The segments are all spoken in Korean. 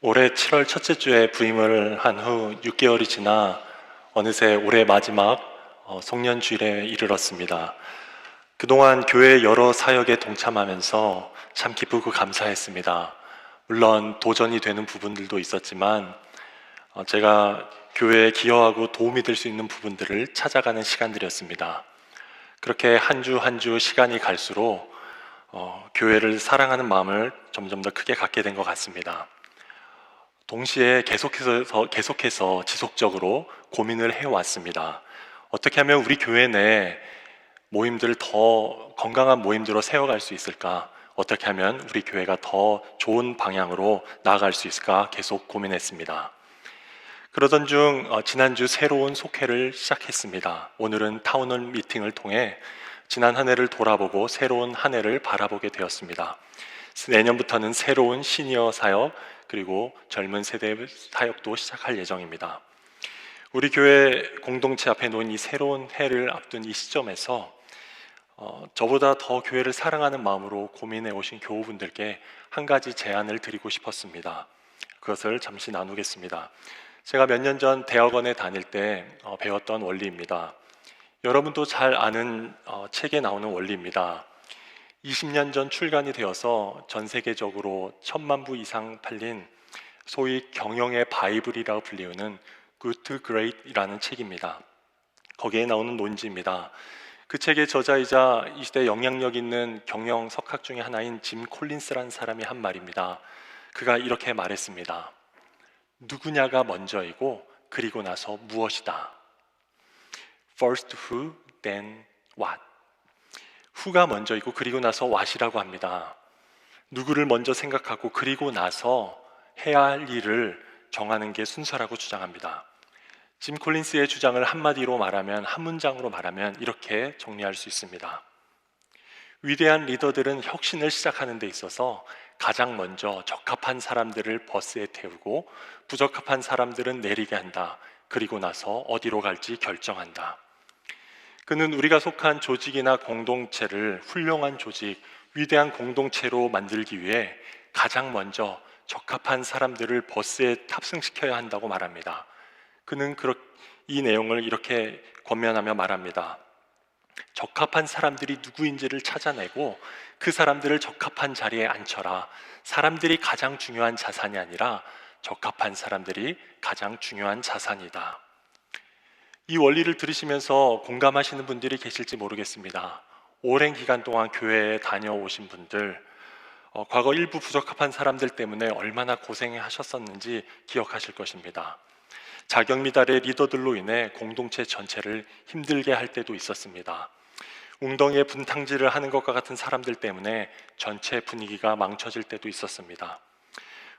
올해 7월 첫째 주에 부임을 한 후 6개월이 지나 어느새 올해 마지막 송년주일에 이르렀습니다. 그동안 교회 여러 사역에 동참하면서 참 기쁘고 감사했습니다. 물론 도전이 되는 부분들도 있었지만 제가 교회에 기여하고 도움이 될 수 있는 부분들을 찾아가는 시간들이었습니다. 그렇게 한 주 한 주 시간이 갈수록 교회를 사랑하는 마음을 점점 더 크게 갖게 된 것 같습니다. 동시에 계속해서 지속적으로 고민을 해왔습니다. 어떻게 하면 우리 교회 내 모임들을 더 건강한 모임들로 세워갈 수 있을까? 어떻게 하면 우리 교회가 더 좋은 방향으로 나아갈 수 있을까? 계속 고민했습니다. 그러던 중 지난주 새로운 속회를 시작했습니다. 오늘은 타운홀 미팅을 통해 지난 한 해를 돌아보고 새로운 한 해를 바라보게 되었습니다. 내년부터는 새로운 시니어 사역 그리고 젊은 세대 사역도 시작할 예정입니다. 우리 교회 공동체 앞에 놓인 이 새로운 해를 앞둔 이 시점에서 저보다 더 교회를 사랑하는 마음으로 고민해 오신 교우분들께 한 가지 제안을 드리고 싶었습니다. 그것을 잠시 나누겠습니다. 제가 몇 년 전 대학원에 다닐 때 배웠던 원리입니다. 여러분도 잘 아는 책에 나오는 원리입니다. 20년 전 출간이 되어서 전 세계적으로 1000만 부 이상 팔린 소위 경영의 바이블이라고 불리우는 Good to Great이라는 책입니다. 거기에 나오는 논지입니다. 그 책의 저자이자 이 시대에 영향력 있는 경영 석학 중에 하나인 짐 콜린스라는 사람이 한 말입니다. 그가 이렇게 말했습니다. 누구냐가 먼저이고 그리고 나서 무엇이다. First who, then what. who가 먼저이고 그리고 나서 what이라고 합니다. 누구를 먼저 생각하고 그리고 나서 해야 할 일을 정하는 게 순서라고 주장합니다. 짐 콜린스의 주장을 한마디로 말하면, 한 문장으로 말하면 이렇게 정리할 수 있습니다. 위대한 리더들은 혁신을 시작하는 데 있어서 가장 먼저 적합한 사람들을 버스에 태우고 부적합한 사람들은 내리게 한다. 그리고 나서 어디로 갈지 결정한다. 그는 우리가 속한 조직이나 공동체를 훌륭한 조직, 위대한 공동체로 만들기 위해 가장 먼저 적합한 사람들을 버스에 탑승시켜야 한다고 말합니다. 그는 이 내용을 이렇게 권면하며 말합니다. 적합한 사람들이 누구인지를 찾아내고 그 사람들을 적합한 자리에 앉혀라. 사람들이 가장 중요한 자산이 아니라 적합한 사람들이 가장 중요한 자산이다. 이 원리를 들으시면서 공감하시는 분들이 계실지 모르겠습니다. 오랜 기간 동안 교회에 다녀오신 분들, 과거 일부 부적합한 사람들 때문에 얼마나 고생하셨었는지 기억하실 것입니다. 자격 미달의 리더들로 인해 공동체 전체를 힘들게 할 때도 있었습니다. 웅덩이에 분탕질을 하는 것과 같은 사람들 때문에 전체 분위기가 망쳐질 때도 있었습니다.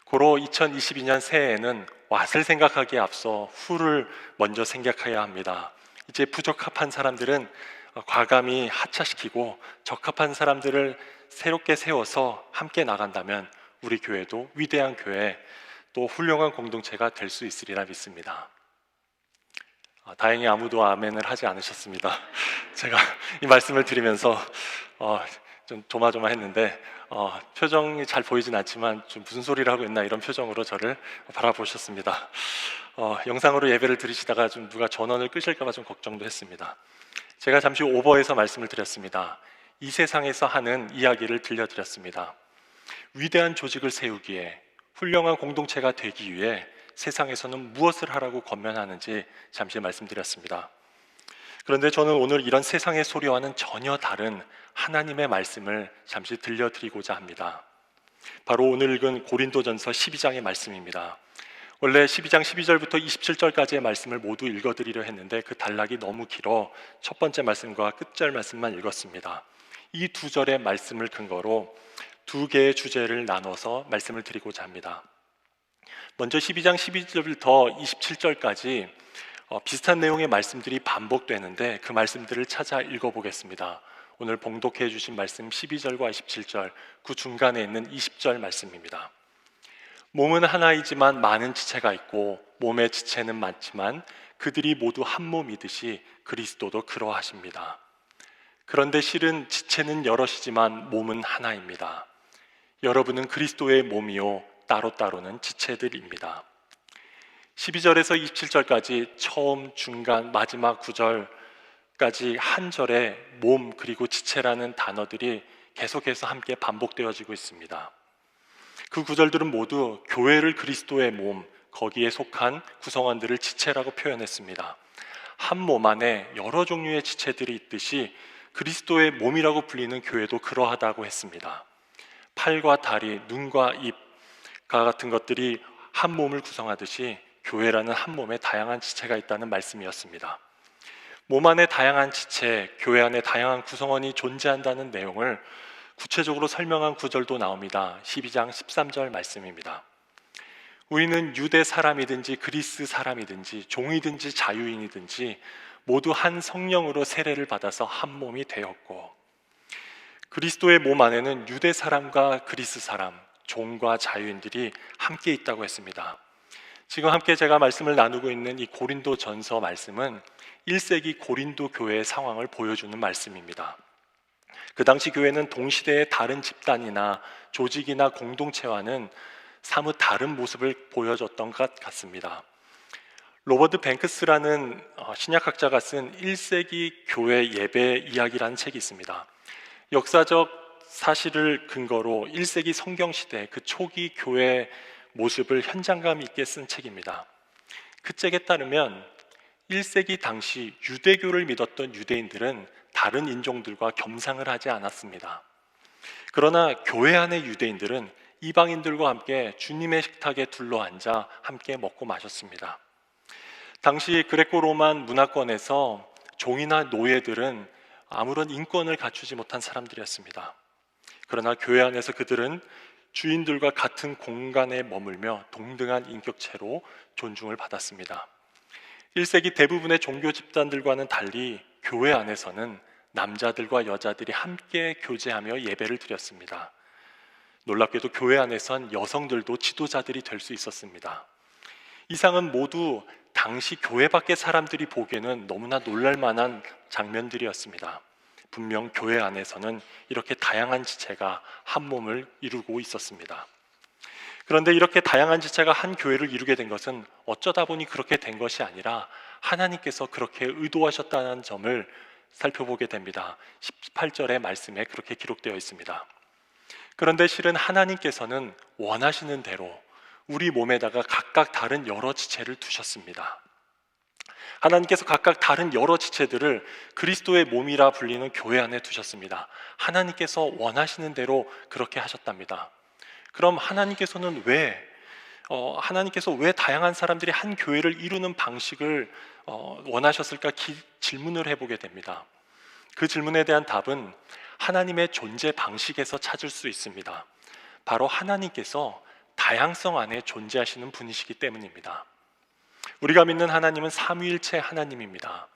고로 2022년 새해에는 what을 생각하기에 앞서 who를 먼저 생각해야 합니다. 이제 부적합한 사람들은 과감히 하차시키고 적합한 사람들을 새롭게 세워서 함께 나간다면 우리 교회도 위대한 교회, 또 훌륭한 공동체가 될 수 있으리라 믿습니다. 다행히 아무도 아멘을 하지 않으셨습니다. 제가 이 말씀을 드리면서 좀 조마조마했는데 표정이 잘 보이진 않지만 좀 무슨 소리를 하고 있나 이런 표정으로 저를 바라보셨습니다. 영상으로 예배를 드리시다가 좀 누가 전원을 끄실까 봐 좀 걱정도 했습니다. 제가 잠시 오버해서 말씀을 드렸습니다. 이 세상에서 하는 이야기를 들려드렸습니다. 위대한 조직을 세우기에, 훌륭한 공동체가 되기 위해 세상에서는 무엇을 하라고 권면하는지 잠시 말씀드렸습니다. 그런데 저는 오늘 이런 세상의 소리와는 전혀 다른 하나님의 말씀을 잠시 들려드리고자 합니다. 바로 오늘 읽은 고린도전서 12장의 말씀입니다. 원래 12장 12절부터 27절까지의 말씀을 모두 읽어드리려 했는데 그 단락이 너무 길어 첫 번째 말씀과 끝절 말씀만 읽었습니다. 이 두 절의 말씀을 근거로 두 개의 주제를 나눠서 말씀을 드리고자 합니다. 먼저 12장 12절부터 27절까지 비슷한 내용의 말씀들이 반복되는데 그 말씀들을 찾아 읽어보겠습니다. 오늘 봉독해 주신 말씀 12절과 27절, 그 중간에 있는 20절 말씀입니다. 몸은 하나이지만 많은 지체가 있고 몸의 지체는 많지만 그들이 모두 한 몸이듯이 그리스도도 그러하십니다. 그런데 실은 지체는 여럿이지만 몸은 하나입니다. 여러분은 그리스도의 몸이요 따로따로는 지체들입니다. 12절에서 27절까지 처음, 중간, 마지막 구절까지 한 절에 몸 그리고 지체라는 단어들이 계속해서 함께 반복되어지고 있습니다. 그 구절들은 모두 교회를 그리스도의 몸, 거기에 속한 구성원들을 지체라고 표현했습니다. 한 몸 안에 여러 종류의 지체들이 있듯이 그리스도의 몸이라고 불리는 교회도 그러하다고 했습니다. 팔과 다리, 눈과 입과 같은 것들이 한 몸을 구성하듯이 교회라는 한 몸에 다양한 지체가 있다는 말씀이었습니다. 몸 안에 다양한 지체, 교회 안에 다양한 구성원이 존재한다는 내용을 구체적으로 설명한 구절도 나옵니다. 12장 13절 말씀입니다. 우리는 유대 사람이든지 그리스 사람이든지 종이든지 자유인이든지 모두 한 성령으로 세례를 받아서 한 몸이 되었고, 그리스도의 몸 안에는 유대 사람과 그리스 사람, 종과 자유인들이 함께 있다고 했습니다. 지금 함께 제가 말씀을 나누고 있는 이 고린도 전서 말씀은 1세기 고린도 교회의 상황을 보여주는 말씀입니다. 그 당시 교회는 동시대의 다른 집단이나 조직이나 공동체와는 사뭇 다른 모습을 보여줬던 것 같습니다. 로버트 뱅크스라는 신약학자가 쓴 1세기 교회 예배 이야기라는 책이 있습니다. 역사적 사실을 근거로 1세기 성경시대 그 초기 교회의 모습을 현장감 있게 쓴 책입니다. 그 책에 따르면 1세기 당시 유대교를 믿었던 유대인들은 다른 인종들과 겸상을 하지 않았습니다. 그러나 교회 안의 유대인들은 이방인들과 함께 주님의 식탁에 둘러앉아 함께 먹고 마셨습니다. 당시 그레코로만 문화권에서 종이나 노예들은 아무런 인권을 갖추지 못한 사람들이었습니다. 그러나 교회 안에서 그들은 주인들과 같은 공간에 머물며 동등한 인격체로 존중을 받았습니다. 1세기 대부분의 종교 집단들과는 달리 교회 안에서는 남자들과 여자들이 함께 교제하며 예배를 드렸습니다. 놀랍게도 교회 안에선 여성들도 지도자들이 될 수 있었습니다. 이상은 모두 당시 교회 밖의 사람들이 보기에는 너무나 놀랄만한 장면들이었습니다. 분명 교회 안에서는 이렇게 다양한 지체가 한 몸을 이루고 있었습니다. 그런데 이렇게 다양한 지체가 한 교회를 이루게 된 것은 어쩌다 보니 그렇게 된 것이 아니라 하나님께서 그렇게 의도하셨다는 점을 살펴보게 됩니다. 18절의 말씀에 그렇게 기록되어 있습니다. 그런데 실은 하나님께서는 원하시는 대로 우리 몸에다가 각각 다른 여러 지체를 두셨습니다. 하나님께서 각각 다른 여러 지체들을 그리스도의 몸이라 불리는 교회 안에 두셨습니다. 하나님께서 원하시는 대로 그렇게 하셨답니다. 그럼 하나님께서는 하나님께서 왜 다양한 사람들이 한 교회를 이루는 방식을 원하셨을까 질문을 해보게 됩니다. 그 질문에 대한 답은 하나님의 존재 방식에서 찾을 수 있습니다. 바로 하나님께서 다양성 안에 존재하시는 분이시기 때문입니다. 우리가 믿는 하나님은 삼위일체 하나님입니다.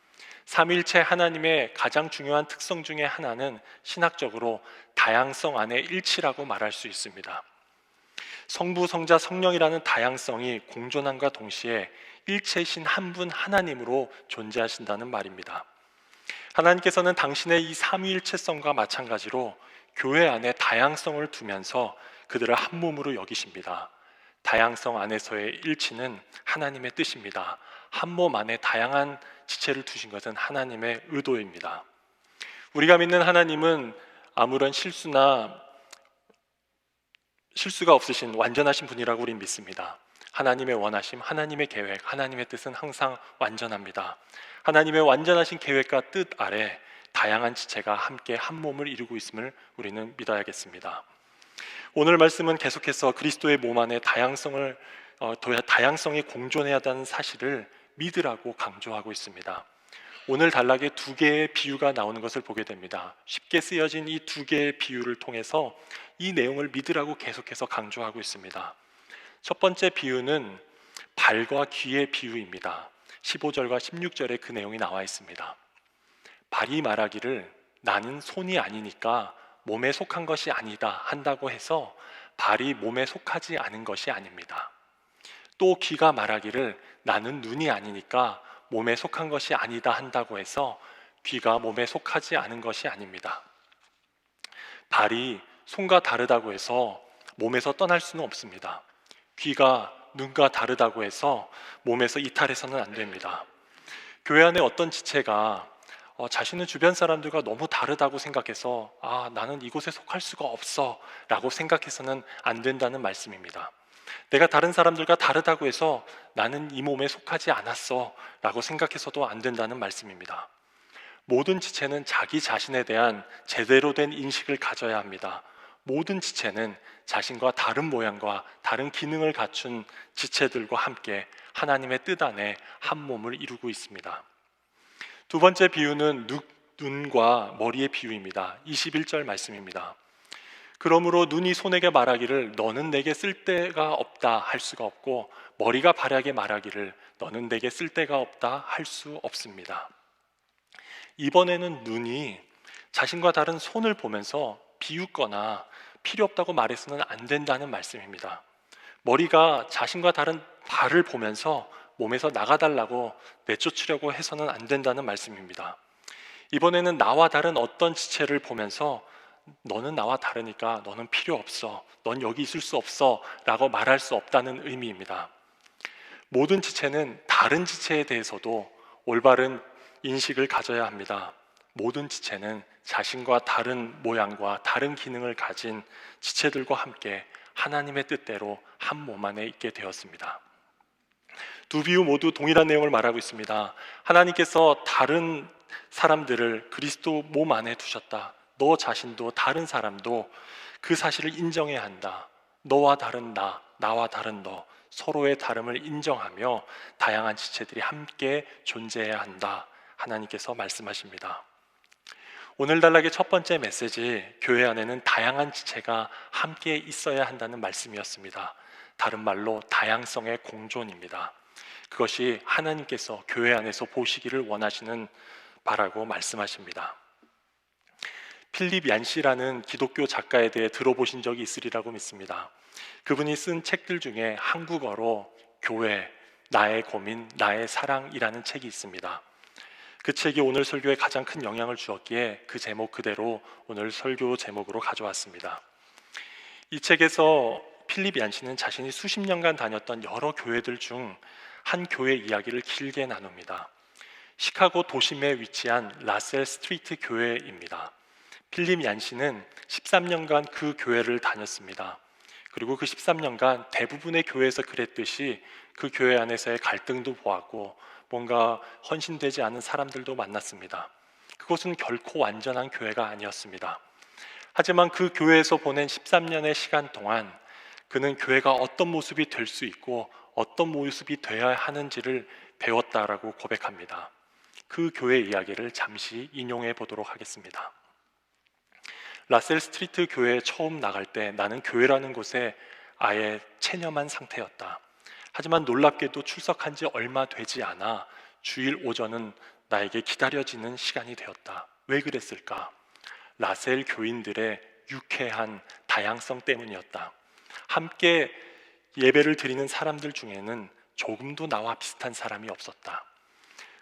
삼위일체 하나님의 가장 중요한 특성 중에 하나는 신학적으로 다양성 안에 일치라고 말할 수 있습니다. 성부, 성자, 성령이라는 다양성이 공존함과 동시에 일체이신 한 분 하나님으로 존재하신다는 말입니다. 하나님께서는 당신의 이 삼위일체성과 마찬가지로 교회 안에 다양성을 두면서 그들을 한 몸으로 여기십니다. 다양성 안에서의 일치는 하나님의 뜻입니다. 한 몸 안에 다양한 지체를 두신 것은 하나님의 의도입니다. 우리가 믿는 하나님은 아무런 실수가 없으신 완전하신 분이라고 우리는 믿습니다. 하나님의 원하심, 하나님의 계획, 하나님의 뜻은 항상 완전합니다. 하나님의 완전하신 계획과 뜻 아래 다양한 지체가 함께 한 몸을 이루고 있음을 우리는 믿어야겠습니다. 오늘 말씀은 계속해서 그리스도의 몸 안에 다양성이 공존해야 한다는 사실을 믿으라고 강조하고 있습니다. 오늘 단락에 두 개의 비유가 나오는 것을 보게 됩니다. 쉽게 쓰여진 이 두 개의 비유를 통해서 이 내용을 믿으라고 계속해서 강조하고 있습니다. 첫 번째 비유는 발과 귀의 비유입니다. 15절과 16절에 그 내용이 나와 있습니다. 발이 말하기를 나는 손이 아니니까 몸에 속한 것이 아니다 한다고 해서 발이 몸에 속하지 않은 것이 아닙니다. 또 귀가 말하기를 나는 눈이 아니니까 몸에 속한 것이 아니다 한다고 해서 귀가 몸에 속하지 않은 것이 아닙니다. 발이 손과 다르다고 해서 몸에서 떠날 수는 없습니다. 귀가 눈과 다르다고 해서 몸에서 이탈해서는 안 됩니다. 교회 안에 어떤 지체가 자신은 주변 사람들과 너무 다르다고 생각해서 나는 이곳에 속할 수가 없어 라고 생각해서는 안 된다는 말씀입니다. 내가 다른 사람들과 다르다고 해서 나는 이 몸에 속하지 않았어 라고 생각해서도 안 된다는 말씀입니다. 모든 지체는 자기 자신에 대한 제대로 된 인식을 가져야 합니다. 모든 지체는 자신과 다른 모양과 다른 기능을 갖춘 지체들과 함께 하나님의 뜻 안에 한 몸을 이루고 있습니다. 두 번째 비유는 눈과 머리의 비유입니다. 21절 말씀입니다. 그러므로 눈이 손에게 말하기를 너는 내게 쓸데가 없다 할 수가 없고, 머리가 발에게 말하기를 너는 내게 쓸데가 없다 할 수 없습니다. 이번에는 눈이 자신과 다른 손을 보면서 비웃거나 필요 없다고 말해서는 안 된다는 말씀입니다. 머리가 자신과 다른 발을 보면서 몸에서 나가달라고 내쫓으려고 해서는 안 된다는 말씀입니다. 이번에는 나와 다른 어떤 지체를 보면서 너는 나와 다르니까 너는 필요 없어, 넌 여기 있을 수 없어 라고 말할 수 없다는 의미입니다. 모든 지체는 다른 지체에 대해서도 올바른 인식을 가져야 합니다. 모든 지체는 자신과 다른 모양과 다른 기능을 가진 지체들과 함께 하나님의 뜻대로 한 몸 안에 있게 되었습니다. 두 비유 모두 동일한 내용을 말하고 있습니다. 하나님께서 다른 사람들을 그리스도 몸 안에 두셨다. 너 자신도 다른 사람도 그 사실을 인정해야 한다. 너와 다른 나, 나와 다른 너, 서로의 다름을 인정하며 다양한 지체들이 함께 존재해야 한다. 하나님께서 말씀하십니다. 오늘 단락의 첫 번째 메시지, 교회 안에는 다양한 지체가 함께 있어야 한다는 말씀이었습니다. 다른 말로 다양성의 공존입니다. 그것이 하나님께서 교회 안에서 보시기를 원하시는 바라고 말씀하십니다. 필립 얀시라는 기독교 작가에 대해 들어보신 적이 있으리라고 믿습니다. 그분이 쓴 책들 중에 한국어로 교회, 나의 고민, 나의 사랑이라는 책이 있습니다. 그 책이 오늘 설교에 가장 큰 영향을 주었기에 그 제목 그대로 오늘 설교 제목으로 가져왔습니다. 이 책에서 필립 얀시는 자신이 수십 년간 다녔던 여러 교회들 중 한 교회 이야기를 길게 나눕니다. 시카고 도심에 위치한 라셀 스트리트 교회입니다. 필립 얀시는 13년간 그 교회를 다녔습니다. 그리고 그 13년간 대부분의 교회에서 그랬듯이 그 교회 안에서의 갈등도 보았고 뭔가 헌신되지 않은 사람들도 만났습니다. 그것은 결코 완전한 교회가 아니었습니다. 하지만 그 교회에서 보낸 13년의 시간 동안 그는 교회가 어떤 모습이 될 수 있고 어떤 모습이 되어야 하는지를 배웠다라고 고백합니다. 그 교회 이야기를 잠시 인용해 보도록 하겠습니다. 라셀 스트리트 교회에 처음 나갈 때 나는 교회라는 곳에 아예 체념한 상태였다. 하지만 놀랍게도 출석한 지 얼마 되지 않아 주일 오전은 나에게 기다려지는 시간이 되었다. 왜 그랬을까? 라셀 교인들의 유쾌한 다양성 때문이었다. 함께 예배를 드리는 사람들 중에는 조금도 나와 비슷한 사람이 없었다.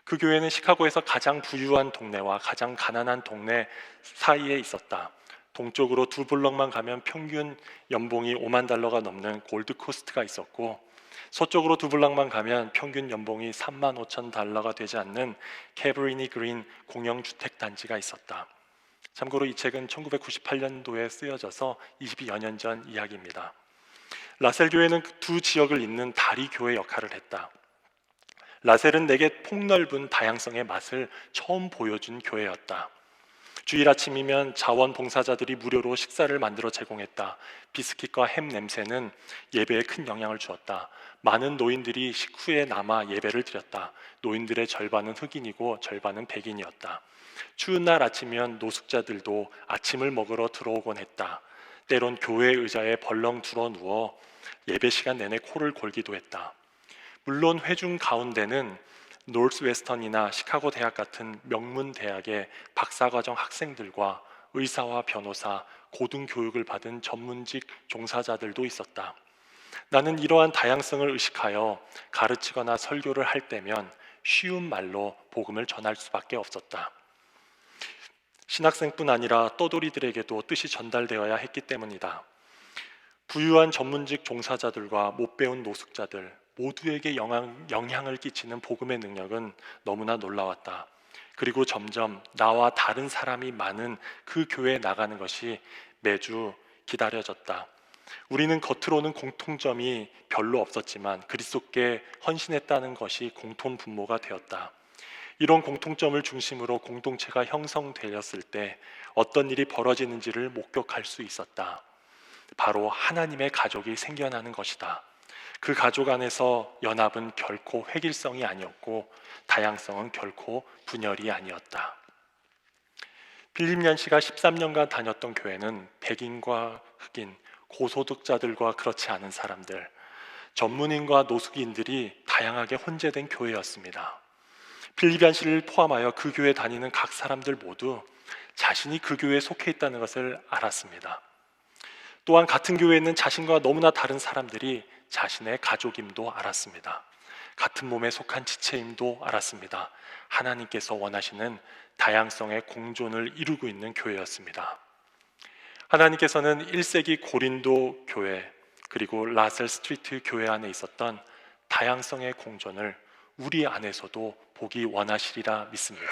그 교회는 시카고에서 가장 부유한 동네와 가장 가난한 동네 사이에 있었다. 동쪽으로 2블럭만 가면 평균 연봉이 $50,000가 넘는 골드코스트가 있었고, 서쪽으로 2블럭만 가면 평균 연봉이 $35,000가 되지 않는 캐브리니 그린 공영주택단지가 있었다. 참고로 이 책은 1998년도에 쓰여져서 20여 년 전 이야기입니다. 라셀 교회는 두 지역을 잇는 다리 교회 역할을 했다. 라셀은 내게 폭넓은 다양성의 맛을 처음 보여준 교회였다. 주일 아침이면 자원봉사자들이 무료로 식사를 만들어 제공했다. 비스킷과 햄 냄새는 예배에 큰 영향을 주었다. 많은 노인들이 식후에 남아 예배를 드렸다. 노인들의 절반은 흑인이고 절반은 백인이었다. 추운 날 아침이면 노숙자들도 아침을 먹으러 들어오곤 했다. 때론 교회 의자에 벌렁 들어 누워 예배 시간 내내 코를 골기도 했다. 물론 회중 가운데는 노스웨스턴이나 시카고 대학 같은 명문 대학의 박사과정 학생들과 의사와 변호사, 고등교육을 받은 전문직 종사자들도 있었다. 나는 이러한 다양성을 의식하여 가르치거나 설교를 할 때면 쉬운 말로 복음을 전할 수밖에 없었다. 신학생뿐 아니라 떠돌이들에게도 뜻이 전달되어야 했기 때문이다. 부유한 전문직 종사자들과 못 배운 노숙자들 모두에게 영향을 끼치는 복음의 능력은 너무나 놀라웠다. 그리고 점점 나와 다른 사람이 많은 그 교회에 나가는 것이 매주 기다려졌다. 우리는 겉으로는 공통점이 별로 없었지만 그리스도께 헌신했다는 것이 공통 분모가 되었다. 이런 공통점을 중심으로 공동체가 형성되었을 때 어떤 일이 벌어지는지를 목격할 수 있었다. 바로 하나님의 가족이 생겨나는 것이다. 그 가족 안에서 연합은 결코 획일성이 아니었고 다양성은 결코 분열이 아니었다. 필립 얀시가 13년간 다녔던 교회는 백인과 흑인, 고소득자들과 그렇지 않은 사람들, 전문인과 노숙인들이 다양하게 혼재된 교회였습니다. 필립 얀시를 포함하여 그 교회에 다니는 각 사람들 모두 자신이 그 교회에 속해 있다는 것을 알았습니다. 또한 같은 교회에 있는 자신과 너무나 다른 사람들이 자신의 가족임도 알았습니다. 같은 몸에 속한 지체임도 알았습니다. 하나님께서 원하시는 다양성의 공존을 이루고 있는 교회였습니다. 하나님께서는 1세기 고린도 교회 그리고 라셀 스트리트 교회 안에 있었던 다양성의 공존을 우리 안에서도 보기 원하시리라 믿습니다.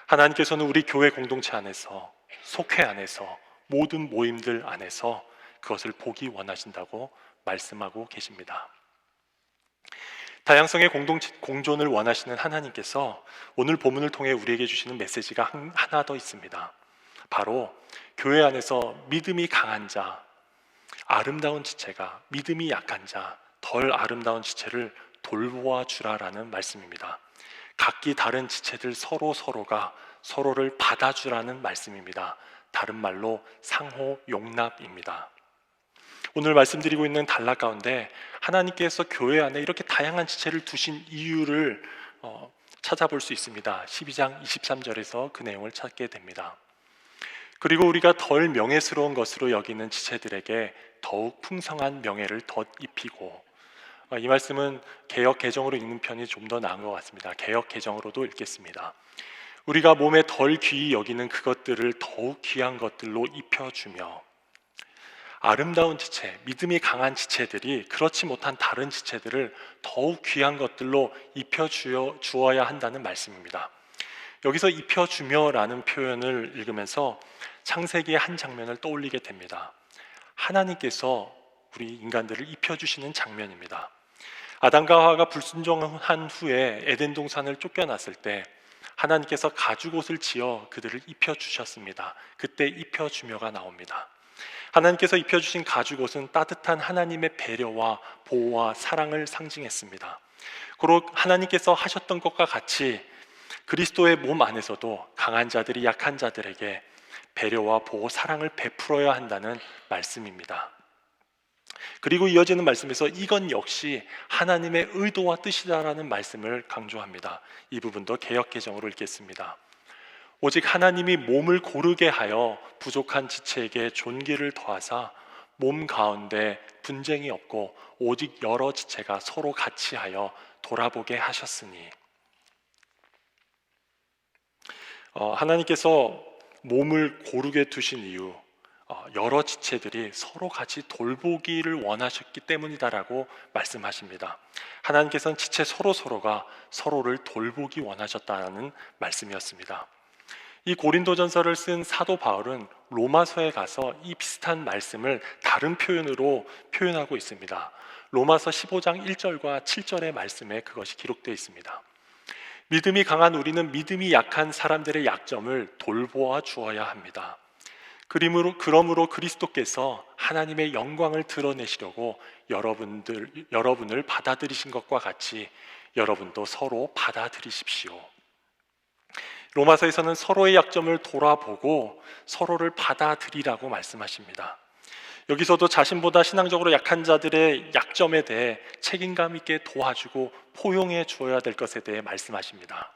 하나님께서는 우리 교회 공동체 안에서, 속회 안에서, 모든 모임들 안에서 그것을 보기 원하신다고 말씀하고 계십니다. 다양성의 공존을 원하시는 하나님께서 오늘 본문을 통해 우리에게 주시는 메시지가 하나 더 있습니다. 바로 교회 안에서 믿음이 강한 자, 아름다운 지체가 믿음이 약한 자, 덜 아름다운 지체를 돌보아 주라라는 말씀입니다. 각기 다른 지체들 서로가 서로를 받아주라는 말씀입니다. 다른 말로 상호 용납입니다. 오늘 말씀드리고 있는 단락 가운데 하나님께서 교회 안에 이렇게 다양한 지체를 두신 이유를 찾아볼 수 있습니다. 12장 23절에서 그 내용을 찾게 됩니다. 그리고 우리가 덜 명예스러운 것으로 여기는 지체들에게 더욱 풍성한 명예를 덧입히고, 이 말씀은 개역 개정으로 읽는 편이 좀 더 나은 것 같습니다. 개역 개정으로도 읽겠습니다. 우리가 몸에 덜 귀히 여기는 그것들을 더욱 귀한 것들로 입혀주며, 아름다운 지체, 믿음이 강한 지체들이 그렇지 못한 다른 지체들을 더욱 귀한 것들로 입혀주어야 한다는 말씀입니다. 여기서 입혀주며라는 표현을 읽으면서 창세기의 한 장면을 떠올리게 됩니다. 하나님께서 우리 인간들을 입혀주시는 장면입니다. 아담과 하와가 불순종한 후에 에덴 동산을 쫓겨났을 때 하나님께서 가죽옷을 지어 그들을 입혀주셨습니다. 그때 입혀주며가 나옵니다. 하나님께서 입혀주신 가죽옷은 따뜻한 하나님의 배려와 보호와 사랑을 상징했습니다. 그리고 하나님께서 하셨던 것과 같이 그리스도의 몸 안에서도 강한 자들이 약한 자들에게 배려와 보호, 사랑을 베풀어야 한다는 말씀입니다. 그리고 이어지는 말씀에서 이건 역시 하나님의 의도와 뜻이다라는 말씀을 강조합니다. 이 부분도 개역 개정으로 읽겠습니다. 오직 하나님이 몸을 고르게 하여 부족한 지체에게 존귀를 더하사 몸 가운데 분쟁이 없고 오직 여러 지체가 서로 같이 하여 돌아보게 하셨으니, 하나님께서 몸을 고르게 두신 이유, 여러 지체들이 서로 같이 돌보기를 원하셨기 때문이다라고 말씀하십니다. 하나님께서는 지체 서로가 서로를 돌보기 원하셨다는 말씀이었습니다. 이 고린도전서를 쓴 사도 바울은 로마서에 가서 이 비슷한 말씀을 다른 표현으로 표현하고 있습니다. 로마서 15장 1절과 7절의 말씀에 그것이 기록되어 있습니다. 믿음이 강한 우리는 믿음이 약한 사람들의 약점을 돌보아 주어야 합니다. 그러므로 그리스도께서 하나님의 영광을 드러내시려고 여러분을 받아들이신 것과 같이 여러분도 서로 받아들이십시오. 로마서에서는 서로의 약점을 돌아보고 서로를 받아들이라고 말씀하십니다. 여기서도 자신보다 신앙적으로 약한 자들의 약점에 대해 책임감 있게 도와주고 포용해 주어야 될 것에 대해 말씀하십니다.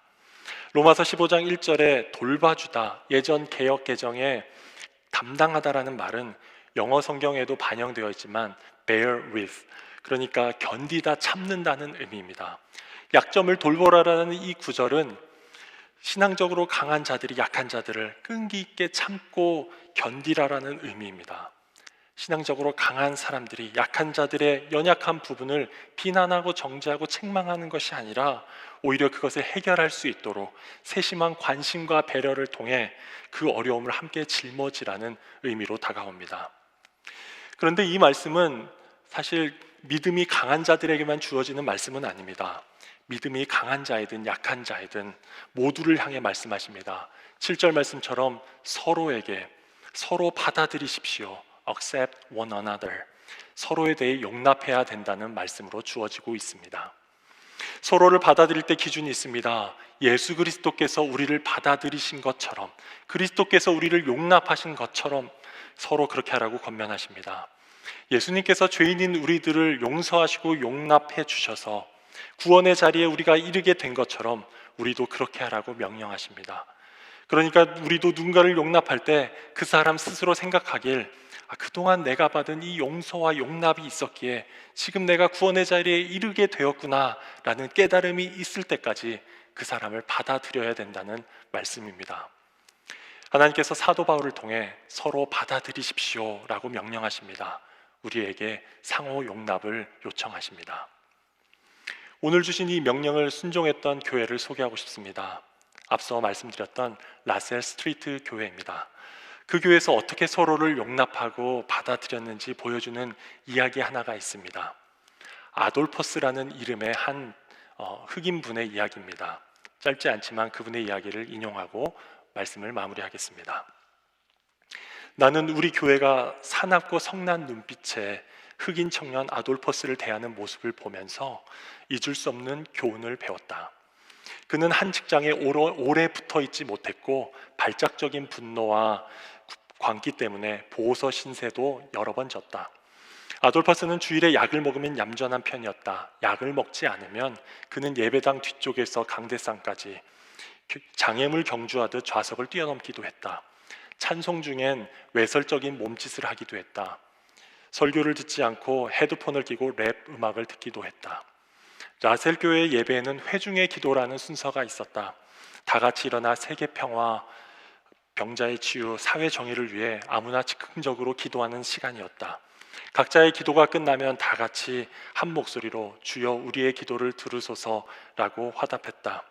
로마서 15장 1절에 돌봐주다, 예전 개역 개정에 담당하다라는 말은 영어 성경에도 반영되어 있지만 bear with, 그러니까 견디다, 참는다는 의미입니다. 약점을 돌보라라는 이 구절은 신앙적으로 강한 자들이 약한 자들을 끈기 있게 참고 견디라라는 의미입니다. 신앙적으로 강한 사람들이 약한 자들의 연약한 부분을 비난하고 정죄하고 책망하는 것이 아니라 오히려 그것을 해결할 수 있도록 세심한 관심과 배려를 통해 그 어려움을 함께 짊어지라는 의미로 다가옵니다. 그런데 이 말씀은 사실 믿음이 강한 자들에게만 주어지는 말씀은 아닙니다. 믿음이 강한 자이든 약한 자이든 모두를 향해 말씀하십니다. 7절 말씀처럼 서로에게 서로 받아들이십시오. Accept one another. 서로에 대해 용납해야 된다는 말씀으로 주어지고 있습니다. 서로를 받아들일 때 기준이 있습니다. 예수 그리스도께서 우리를 받아들이신 것처럼, 그리스도께서 우리를 용납하신 것처럼 서로 그렇게 하라고 권면하십니다. 예수님께서 죄인인 우리들을 용서하시고 용납해 주셔서 구원의 자리에 우리가 이르게 된 것처럼 우리도 그렇게 하라고 명령하십니다. 그러니까 우리도 누군가를 용납할 때 그 사람 스스로 생각하길, 그동안 내가 받은 이 용서와 용납이 있었기에 지금 내가 구원의 자리에 이르게 되었구나 라는 깨달음이 있을 때까지 그 사람을 받아들여야 된다는 말씀입니다. 하나님께서 사도 바울을 통해 서로 받아들이십시오 라고 명령하십니다. 우리에게 상호 용납을 요청하십니다. 오늘 주신 이 명령을 순종했던 교회를 소개하고 싶습니다. 앞서 말씀드렸던 라셀 스트리트 교회입니다. 그 교회에서 어떻게 서로를 용납하고 받아들였는지 보여주는 이야기 하나가 있습니다. 아돌퍼스라는 이름의 한 흑인분의 이야기입니다. 짧지 않지만 그분의 이야기를 인용하고 말씀을 마무리하겠습니다. 나는 우리 교회가 사납고 성난 눈빛의 흑인 청년 아돌퍼스를 대하는 모습을 보면서 잊을 수 없는 교훈을 배웠다. 그는 한 직장에 오래 붙어 있지 못했고 발작적인 분노와 광기 때문에 보호서 신세도 여러 번 졌다. 아돌퍼스는 주일에 약을 먹으면 얌전한 편이었다. 약을 먹지 않으면 그는 예배당 뒤쪽에서 강대상까지 장애물 경주하듯 좌석을 뛰어넘기도 했다. 찬송 중엔 외설적인 몸짓을 하기도 했다. 설교를 듣지 않고 헤드폰을 끼고 랩 음악을 듣기도 했다. 라셀 교회 예배에는 회중의 기도라는 순서가 있었다. 다 같이 일어나 세계 평화, 병자의 치유, 사회 정의를 위해 아무나 즉흥적으로 기도하는 시간이었다. 각자의 기도가 끝나면 다 같이 한 목소리로 주여 우리의 기도를 들으소서라고 화답했다.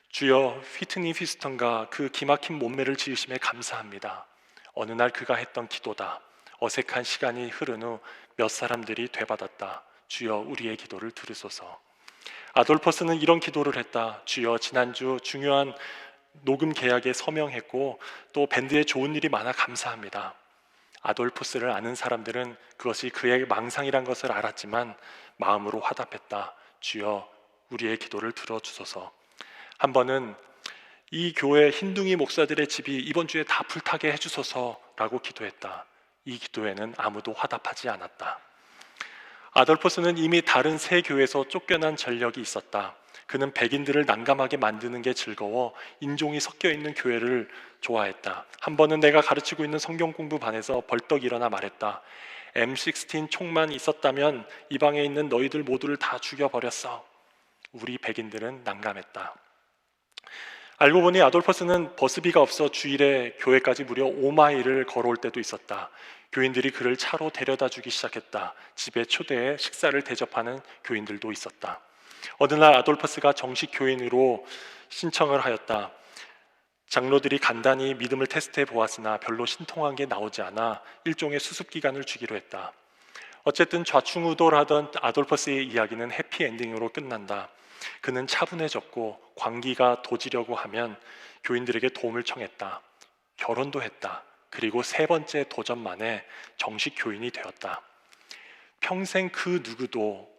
주여 휘트니 휴스턴과 그 기막힌 몸매를 지으심에 감사합니다. 어느 날 그가 했던 기도다. 어색한 시간이 흐른 후 몇 사람들이 되받았다. 주여 우리의 기도를 들으소서. 아돌퍼스는 이런 기도를 했다. 주여 지난주 중요한 녹음 계약에 서명했고 또 밴드에 좋은 일이 많아 감사합니다. 아돌퍼스를 아는 사람들은 그것이 그의 망상이란 것을 알았지만 마음으로 화답했다. 주여 우리의 기도를 들어주소서. 한 번은 이 교회 흰둥이 목사들의 집이 이번 주에 다 불타게 해주소서라고 기도했다. 이 기도에는 아무도 화답하지 않았다. 아돌포스는 이미 다른 세 교회에서 쫓겨난 전력이 있었다. 그는 백인들을 난감하게 만드는 게 즐거워 인종이 섞여 있는 교회를 좋아했다. 한 번은 내가 가르치고 있는 성경 공부반에서 벌떡 일어나 말했다. M16 총만 있었다면 이 방에 있는 너희들 모두를 다 죽여버렸어. 우리 백인들은 난감했다. 알고 보니 아돌퍼스는 버스비가 없어 주일에 교회까지 무려 5마일을 걸어올 때도 있었다. 교인들이 그를 차로 데려다 주기 시작했다. 집에 초대해 식사를 대접하는 교인들도 있었다. 어느 날 아돌퍼스가 정식 교인으로 신청을 하였다. 장로들이 간단히 믿음을 테스트해 보았으나 별로 신통한 게 나오지 않아 일종의 수습기간을 주기로 했다. 어쨌든 좌충우돌하던 아돌퍼스의 이야기는 해피엔딩으로 끝난다. 그는 차분해졌고 광기가 도지려고 하면 교인들에게 도움을 청했다. 결혼도 했다. 그리고 세 번째 도전 만에 정식 교인이 되었다. 평생 그 누구도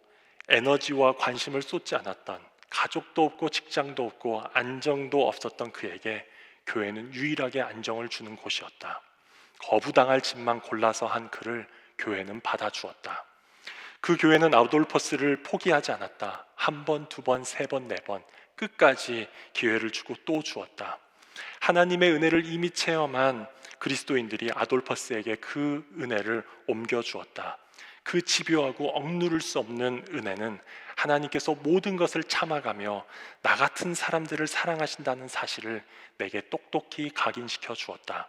에너지와 관심을 쏟지 않았던, 가족도 없고 직장도 없고 안정도 없었던 그에게 교회는 유일하게 안정을 주는 곳이었다. 거부당할 집만 골라서 한 그를 교회는 받아주었다. 그 교회는 아돌퍼스를 포기하지 않았다. 한 번, 두 번, 세 번, 네 번 끝까지 기회를 주고 또 주었다. 하나님의 은혜를 이미 체험한 그리스도인들이 아돌퍼스에게 그 은혜를 옮겨주었다. 그 집요하고 억누를 수 없는 은혜는 하나님께서 모든 것을 참아가며 나 같은 사람들을 사랑하신다는 사실을 내게 똑똑히 각인시켜 주었다.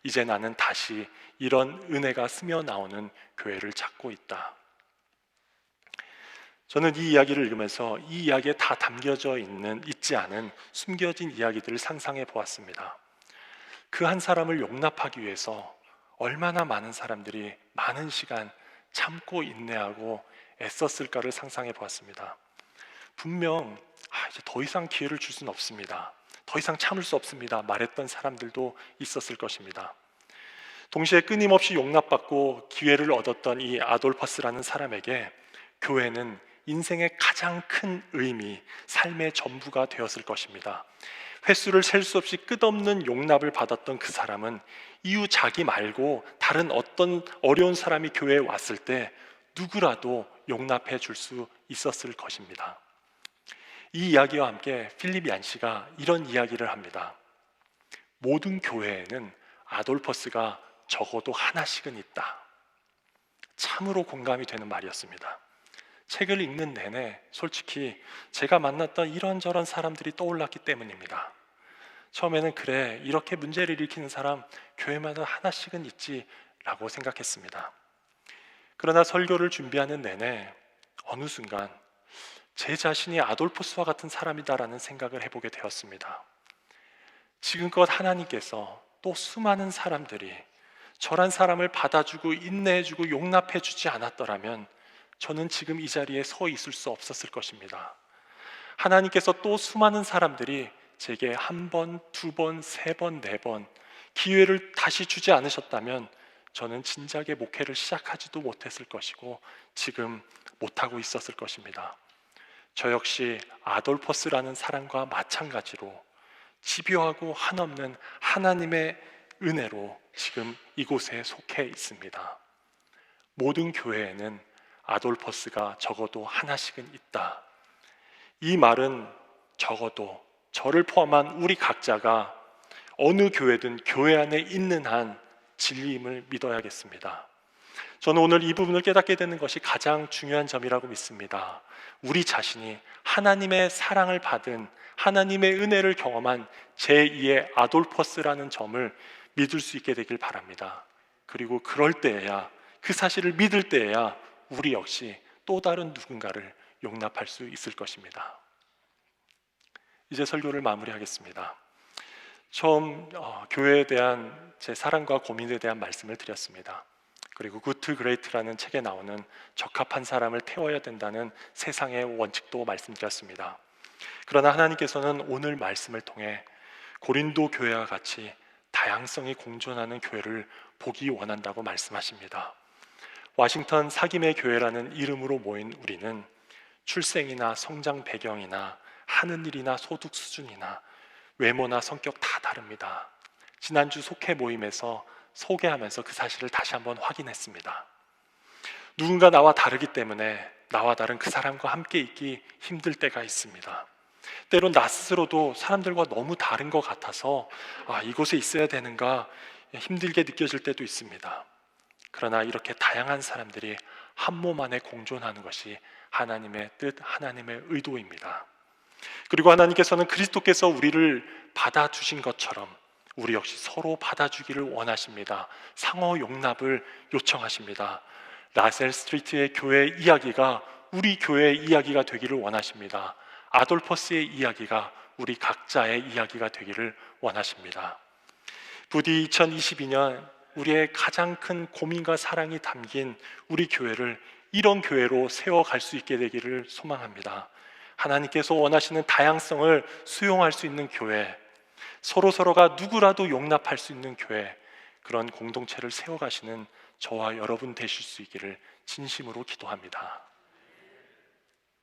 이제 나는 다시 이런 은혜가 스며 나오는 교회를 찾고 있다. 저는 이 이야기를 읽으면서 이 이야기에 다 담겨져 있지 않은 숨겨진 이야기들을 상상해 보았습니다. 그 한 사람을 용납하기 위해서 얼마나 많은 사람들이 많은 시간 참고 인내하고 애썼을까를 상상해 보았습니다. 분명 이제 더 이상 기회를 줄 수는 없습니다. 더 이상 참을 수 없습니다. 말했던 사람들도 있었을 것입니다. 동시에 끊임없이 용납받고 기회를 얻었던 이 아돌퍼스라는 사람에게 교회는 인생의 가장 큰 의미, 삶의 전부가 되었을 것입니다. 횟수를 셀 수 없이 끝없는 용납을 받았던 그 사람은 이후 자기 말고 다른 어떤 어려운 사람이 교회에 왔을 때 누구라도 용납해 줄 수 있었을 것입니다. 이 이야기와 함께 필립 얀시가 이런 이야기를 합니다. 모든 교회에는 아돌퍼스가 적어도 하나씩은 있다. 참으로 공감이 되는 말이었습니다. 책을 읽는 내내 솔직히 제가 만났던 이런저런 사람들이 떠올랐기 때문입니다. 처음에는 그래, 이렇게 문제를 일으키는 사람 교회마다 하나씩은 있지 라고 생각했습니다. 그러나 설교를 준비하는 내내 어느 순간 제 자신이 아돌포스와 같은 사람이다라는 생각을 해보게 되었습니다. 지금껏 하나님께서 또 수많은 사람들이 저런 사람을 받아주고 인내해주고 용납해주지 않았더라면 저는 지금 이 자리에 서 있을 수 없었을 것입니다. 하나님께서 또 수많은 사람들이 제게 한 번, 두 번, 세 번, 네 번 기회를 다시 주지 않으셨다면 저는 진작에 목회를 시작하지도 못했을 것이고 지금 못하고 있었을 것입니다. 저 역시 아돌포스라는 사람과 마찬가지로 집요하고 한없는 하나님의 은혜로 지금 이곳에 속해 있습니다. 모든 교회에는 아돌포스가 적어도 하나씩은 있다. 이 말은 적어도 저를 포함한 우리 각자가 어느 교회든 교회 안에 있는 한 진리임을 믿어야겠습니다. 저는 오늘 이 부분을 깨닫게 되는 것이 가장 중요한 점이라고 믿습니다. 우리 자신이 하나님의 사랑을 받은 하나님의 은혜를 경험한 제2의 아돌포스라는 점을 믿을 수 있게 되길 바랍니다. 그리고 그럴 때에야, 그 사실을 믿을 때에야 우리 역시 또 다른 누군가를 용납할 수 있을 것입니다. 이제 설교를 마무리하겠습니다. 처음 교회에 대한 제 사랑과 고민에 대한 말씀을 드렸습니다. 그리고 굿 그레이트라는 책에 나오는 적합한 사람을 태워야 된다는 세상의 원칙도 말씀드렸습니다. 그러나 하나님께서는 오늘 말씀을 통해 고린도 교회와 같이 다양성이 공존하는 교회를 보기 원한다고 말씀하십니다. 워싱턴 사김의 교회라는 이름으로 모인 우리는 출생이나 성장 배경이나 하는 일이나 소득 수준이나 외모나 성격 다 다릅니다. 지난주 속회 모임에서 소개하면서 그 사실을 다시 한번 확인했습니다. 누군가 나와 다르기 때문에 나와 다른 그 사람과 함께 있기 힘들 때가 있습니다. 때론 나 스스로도 사람들과 너무 다른 것 같아서 이곳에 있어야 되는가 힘들게 느껴질 때도 있습니다. 그러나 이렇게 다양한 사람들이 한 몸 안에 공존하는 것이 하나님의 뜻, 하나님의 의도입니다. 그리고 하나님께서는 그리스도께서 우리를 받아주신 것처럼 우리 역시 서로 받아주기를 원하십니다. 상호 용납을 요청하십니다. 라셀 스트리트의 교회 이야기가 우리 교회의 이야기가 되기를 원하십니다. 아돌포스의 이야기가 우리 각자의 이야기가 되기를 원하십니다. 부디 2022년 우리의 가장 큰 고민과 사랑이 담긴 우리 교회를 이런 교회로 세워갈 수 있게 되기를 소망합니다. 하나님께서 원하시는 다양성을 수용할 수 있는 교회, 서로서로가 누구라도 용납할 수 있는 교회, 그런 공동체를 세워가시는 저와 여러분 되실 수 있기를 진심으로 기도합니다.